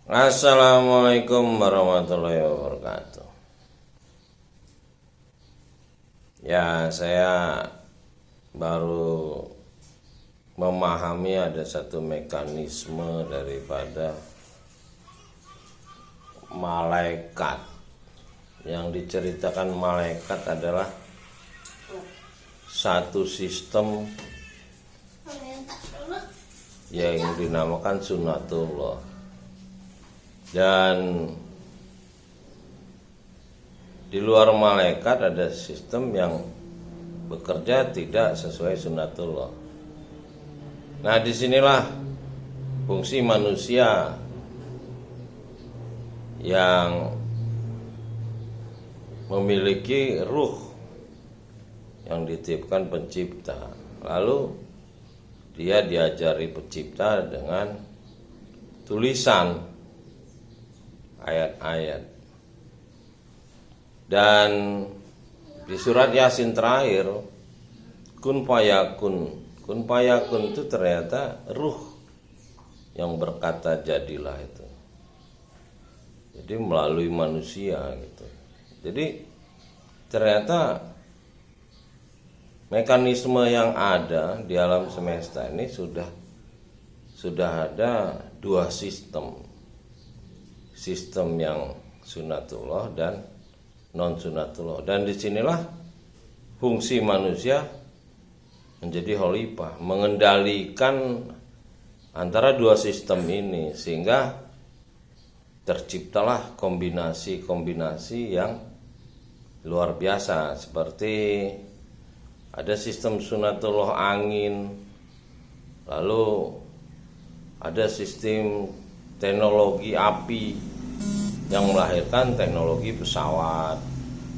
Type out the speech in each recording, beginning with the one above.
Assalamualaikum warahmatullahi wabarakatuh. Ya, saya baru memahami ada satu mekanisme daripada malaikat. Yang diceritakan malaikat adalah satu sistem yang dinamakan sunatullah. Dan di luar malaikat ada sistem yang bekerja tidak sesuai sunatullah. Nah, disinilah fungsi manusia yang memiliki ruh yang dititipkan pencipta. Lalu dia diajari pencipta dengan tulisan ayat-ayat. Dan di surat Yasin terakhir, kun fayakun. Kun fayakun itu ternyata ruh yang berkata jadilah itu. Jadi melalui manusia gitu. Jadi ternyata mekanisme yang ada di alam semesta ini sudah ada dua sistem. Sistem yang sunatullah dan non sunatullah. Dan disinilah fungsi manusia menjadi khalifah, mengendalikan antara dua sistem ini sehingga terciptalah kombinasi-kombinasi yang luar biasa, seperti ada sistem sunatullah angin, lalu ada sistem teknologi api yang melahirkan teknologi pesawat,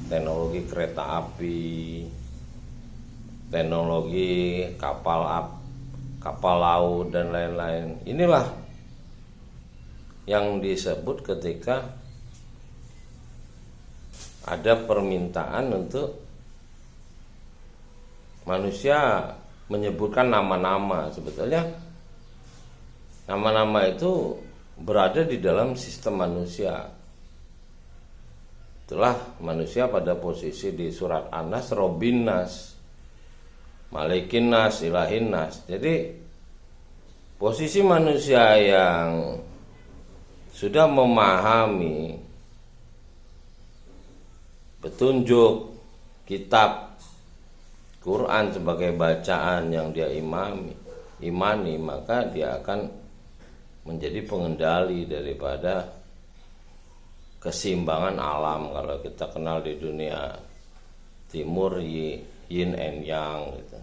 teknologi kereta api, teknologi kapal laut dan lain-lain. Inilah yang disebut ketika ada permintaan untuk manusia menyebutkan nama-nama. Sebetulnya nama-nama itu berada di dalam sistem manusia. Itulah manusia pada posisi di surat An-Nas, Robin Nas, Malikin Nas, Ilahin Nas. Jadi posisi manusia yang sudah memahami petunjuk kitab Quran sebagai bacaan yang dia imani, maka dia akan menjadi pengendali daripada keseimbangan alam. Kalau kita kenal di dunia timur, yin and yang gitu.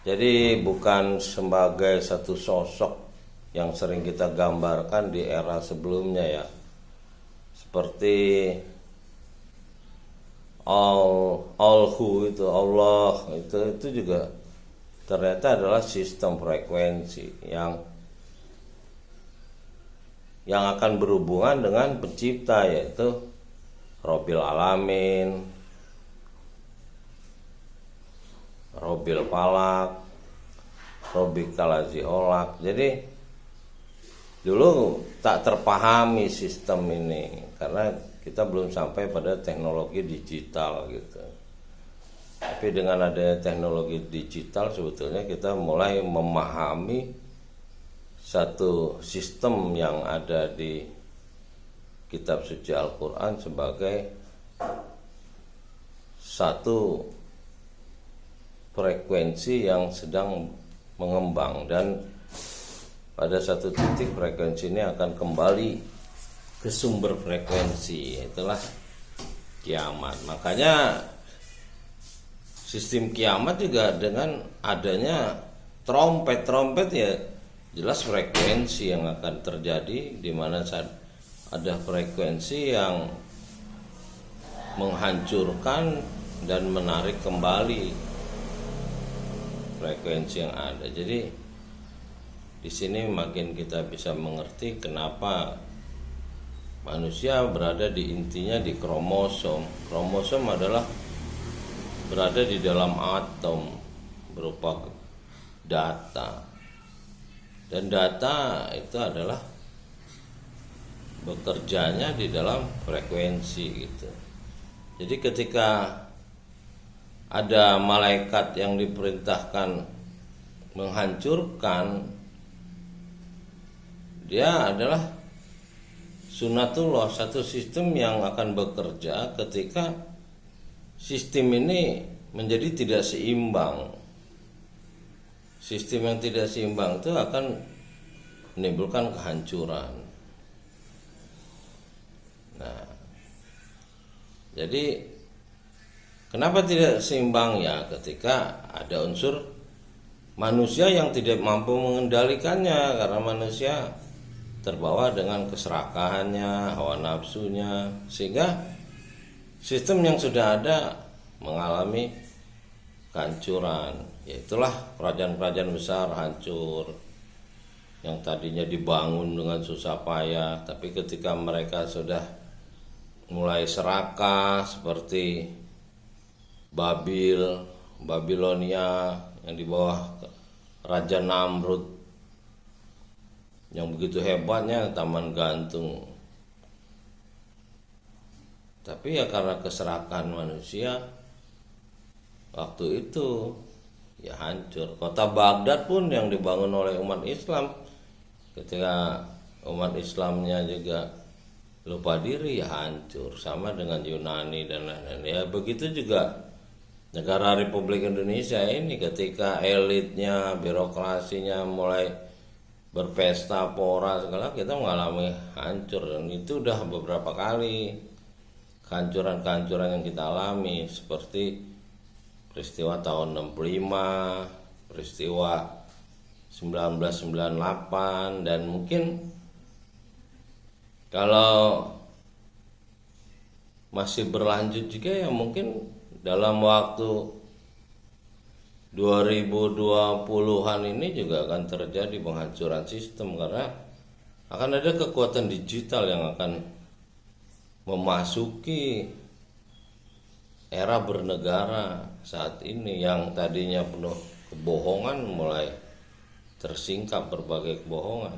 Jadi bukan sebagai satu sosok yang sering kita gambarkan di era sebelumnya ya, seperti Allahu itu, Allah itu juga ternyata adalah sistem frekuensi yang akan berhubungan dengan pencipta, yaitu Robbil Alamin, Robbil Falak, Robbikal Ladzi Khalaq. Jadi dulu tak terpahami sistem ini karena kita belum sampai pada teknologi digital gitu. Tapi dengan adanya teknologi digital sebetulnya kita mulai memahami satu sistem yang ada di kitab suci Al-Quran sebagai satu frekuensi yang sedang mengembang, dan pada satu titik frekuensi ini akan kembali ke sumber frekuensi, itulah kiamat. Makanya sistem kiamat juga dengan adanya trompet ya jelas frekuensi yang akan terjadi, di mana saat ada frekuensi yang menghancurkan dan menarik kembali frekuensi yang ada. Jadi di sini makin kita bisa mengerti kenapa manusia berada di intinya di kromosom. Kromosom adalah berada di dalam atom berupa data. Dan data itu adalah bekerjanya di dalam frekuensi gitu. Jadi ketika ada malaikat yang diperintahkan menghancurkan, dia adalah sunatullah, satu sistem yang akan bekerja ketika sistem ini menjadi tidak seimbang. Sistem yang tidak seimbang itu akan menimbulkan kehancuran. Nah, jadi kenapa tidak seimbang ya? Ketika ada unsur manusia yang tidak mampu mengendalikannya, karena manusia terbawa dengan keserakahannya, hawa nafsunya, sehingga sistem yang sudah ada mengalami kehancuran. Yaitulah kerajaan-kerajaan besar hancur, yang tadinya dibangun dengan susah payah, tapi ketika mereka sudah mulai serakah seperti Babilonia yang di bawah Raja Namrud yang begitu hebatnya taman gantung. Tapi ya karena keserakahan manusia waktu itu ya hancur. Kota Baghdad pun yang dibangun oleh umat Islam, ketika umat Islamnya juga lupa diri ya hancur, sama dengan Yunani dan lain-lain. Ya begitu juga negara Republik Indonesia ini, ketika elitnya, birokrasinya mulai berpesta pora segala, kita mengalami hancur. Dan itu udah beberapa kali kehancuran-kehancuran yang kita alami, seperti peristiwa tahun 65, peristiwa 1998, dan mungkin kalau masih berlanjut juga ya mungkin dalam waktu 2020-an ini juga akan terjadi penghancuran sistem, karena akan ada kekuatan digital yang akan memasuki era bernegara saat ini, yang tadinya penuh kebohongan mulai tersingkap berbagai kebohongan.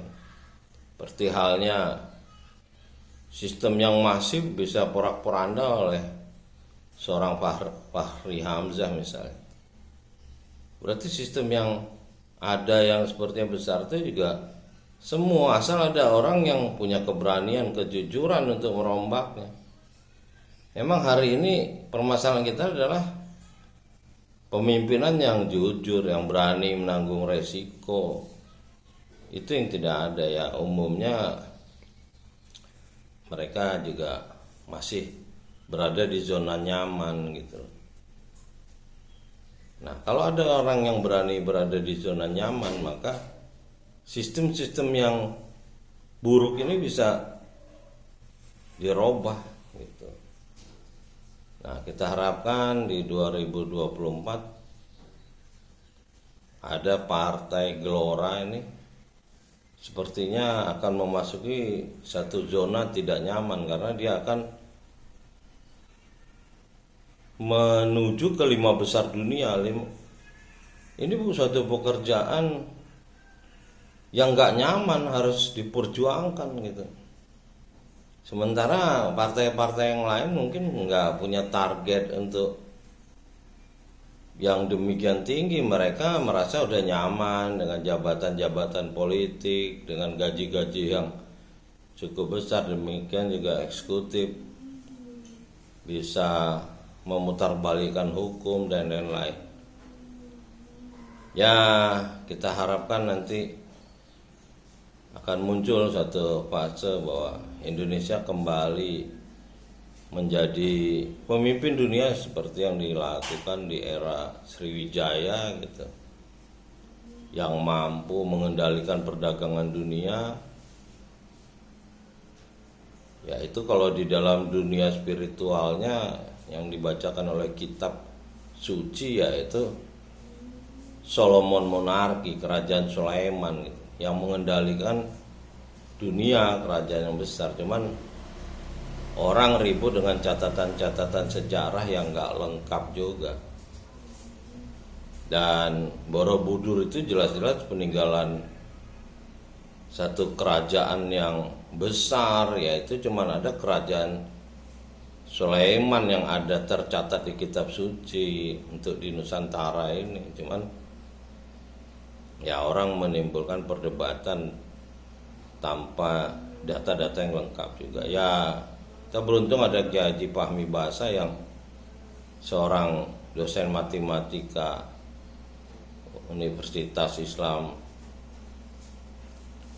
Seperti halnya sistem yang masif bisa porak-poranda oleh seorang Fahri Hamzah misalnya. Berarti sistem yang ada yang sepertinya besar itu juga semua asal ada orang yang punya keberanian, kejujuran untuk merombaknya. Memang hari ini permasalahan kita adalah pemimpinan yang jujur, yang berani menanggung resiko. Itu yang tidak ada ya. Umumnya mereka juga masih berada di zona nyaman gitu. Nah, kalau ada orang yang berani berada di zona nyaman, maka sistem-sistem yang buruk ini bisa dirubah gitu. Nah, kita harapkan di 2024 ada Partai Gelora ini sepertinya akan memasuki satu zona tidak nyaman, karena dia akan menuju ke 5 besar dunia. Ini suatu pekerjaan yang gak nyaman, harus diperjuangkan gitu. Sementara partai-partai yang lain mungkin nggak punya target untuk yang demikian tinggi. Mereka merasa udah nyaman dengan jabatan-jabatan politik, dengan gaji-gaji yang cukup besar. Demikian juga eksekutif bisa memutarbalikkan hukum dan lain-lain. Ya, kita harapkan nanti akan muncul satu fase bahwa Indonesia kembali menjadi pemimpin dunia seperti yang dilakukan di era Sriwijaya gitu, yang mampu mengendalikan perdagangan dunia. Ya itu kalau di dalam dunia spiritualnya yang dibacakan oleh kitab suci, yaitu Solomon Monarki, kerajaan Sulaiman gitu, yang mengendalikan dunia, kerajaan yang besar. Cuman orang ribut dengan catatan-catatan sejarah yang gak lengkap juga. Dan Borobudur itu jelas-jelas peninggalan satu kerajaan yang besar, yaitu cuman ada kerajaan Sulaiman yang ada tercatat di kitab suci untuk di Nusantara ini. Cuman ya orang menimbulkan perdebatan tanpa data-data yang lengkap juga. Ya kita beruntung ada Kiai Haji Fahmi Bahasa yang seorang dosen matematika Universitas Islam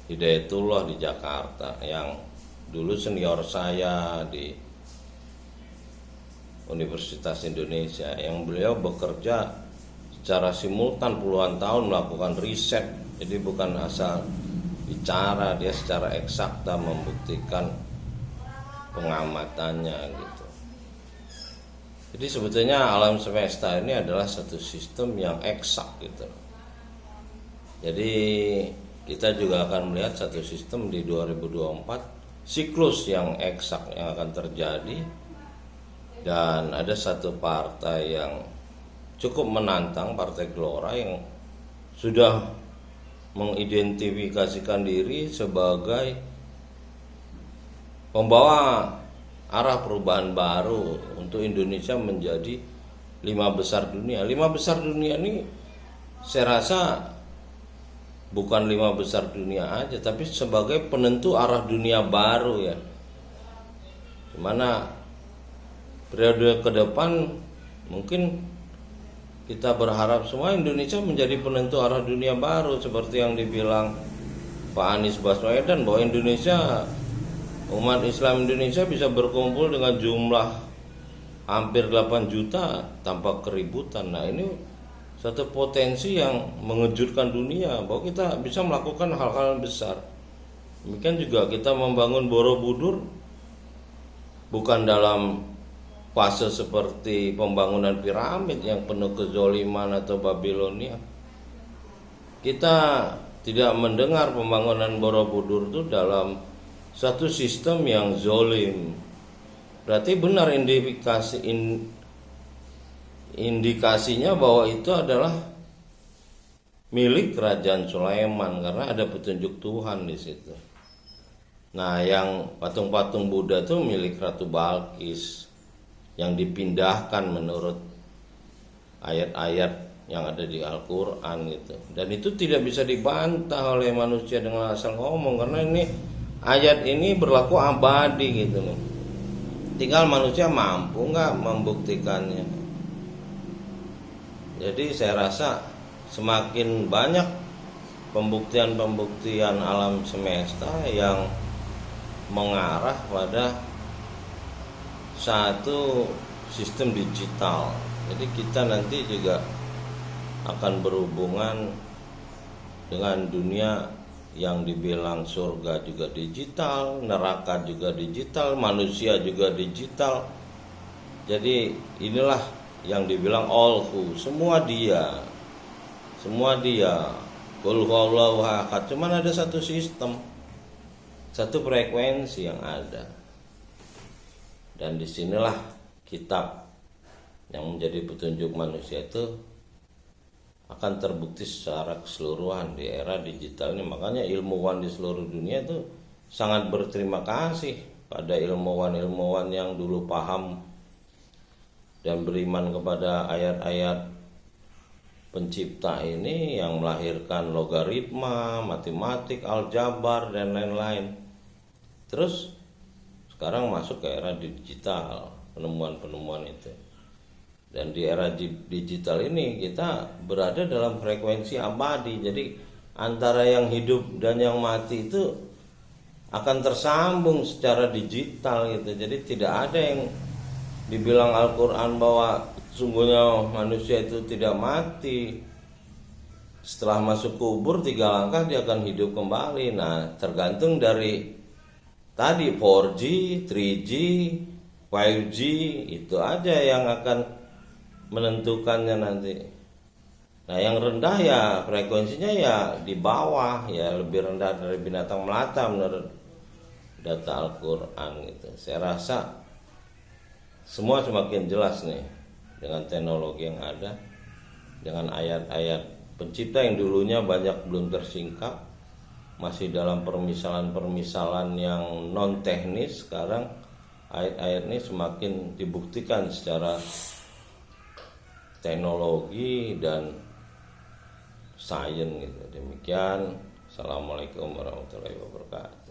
Hidayatullah di Jakarta, yang dulu senior saya di Universitas Indonesia, yang beliau bekerja secara simultan puluhan tahun melakukan riset. Jadi bukan asal bicara, dia secara eksakta membuktikan pengamatannya gitu. Jadi sebetulnya alam semesta ini adalah satu sistem yang eksak gitu. Jadi kita juga akan melihat satu sistem di 2024, siklus yang eksak yang akan terjadi. Dan ada satu partai yang cukup menantang, Partai Gelora, yang sudah mengidentifikasikan diri sebagai pembawa arah perubahan baru untuk Indonesia menjadi 5 besar dunia. 5 besar dunia ini saya rasa bukan 5 besar dunia aja, tapi sebagai penentu arah dunia baru ya. Dimana periode ke depan mungkin kita berharap semua Indonesia menjadi penentu arah dunia baru, seperti yang dibilang Pak Anies Baswedan bahwa Indonesia, umat Islam Indonesia bisa berkumpul dengan jumlah hampir 8 juta tanpa keributan. Nah ini satu potensi yang mengejutkan dunia bahwa kita bisa melakukan hal-hal besar. Demikian juga kita membangun Borobudur bukan dalam fase seperti pembangunan piramid yang penuh kezoliman atau Babilonia. Kita tidak mendengar pembangunan Borobudur itu dalam satu sistem yang zolim. Berarti benar indikasinya bahwa itu adalah milik Kerajaan Sulaiman karena ada petunjuk Tuhan di situ. Nah, yang patung-patung Buddha itu milik Ratu Balkis yang dipindahkan menurut ayat-ayat yang ada di Al-Quran gitu. Dan itu tidak bisa dibantah oleh manusia dengan asal ngomong, karena ini ayat ini berlaku abadi gitu loh. Tinggal manusia mampu nggak membuktikannya. Jadi saya rasa semakin banyak pembuktian-pembuktian alam semesta yang mengarah pada satu sistem digital. Jadi kita nanti juga akan berhubungan dengan dunia yang dibilang surga juga digital, neraka juga digital, manusia juga digital. Jadi inilah yang dibilang all-who, semua dia. Qul huwallahu ahad. Cuman ada satu sistem, satu frekuensi yang ada. Dan disinilah kitab yang menjadi petunjuk manusia itu akan terbukti secara keseluruhan di era digital ini. Makanya ilmuwan di seluruh dunia itu sangat berterima kasih pada ilmuwan-ilmuwan yang dulu paham dan beriman kepada ayat-ayat pencipta ini yang melahirkan logaritma, matematik, aljabar, dan lain-lain. Terus sekarang masuk ke era digital, penemuan-penemuan itu. Dan di era digital ini kita berada dalam frekuensi abadi. Jadi antara yang hidup dan yang mati itu akan tersambung secara digital gitu. Jadi tidak ada yang dibilang Al-Quran bahwa sungguhnya manusia itu tidak mati. Setelah masuk kubur 3 langkah dia akan hidup kembali. Nah, tergantung dari tadi 4G, 3G, 5G, itu aja yang akan menentukannya nanti. Nah, yang rendah ya frekuensinya ya di bawah, ya lebih rendah dari binatang melata menurut data Al-Quran gitu. Saya rasa semua semakin jelas nih dengan teknologi yang ada, dengan ayat-ayat pencipta yang dulunya banyak belum tersingkap. masih dalam permisalan-permisalan yang non teknis. Sekarang ayat-ayat ini semakin dibuktikan secara teknologi dan sains gitu. Demikian. Assalamualaikum warahmatullahi wabarakatuh.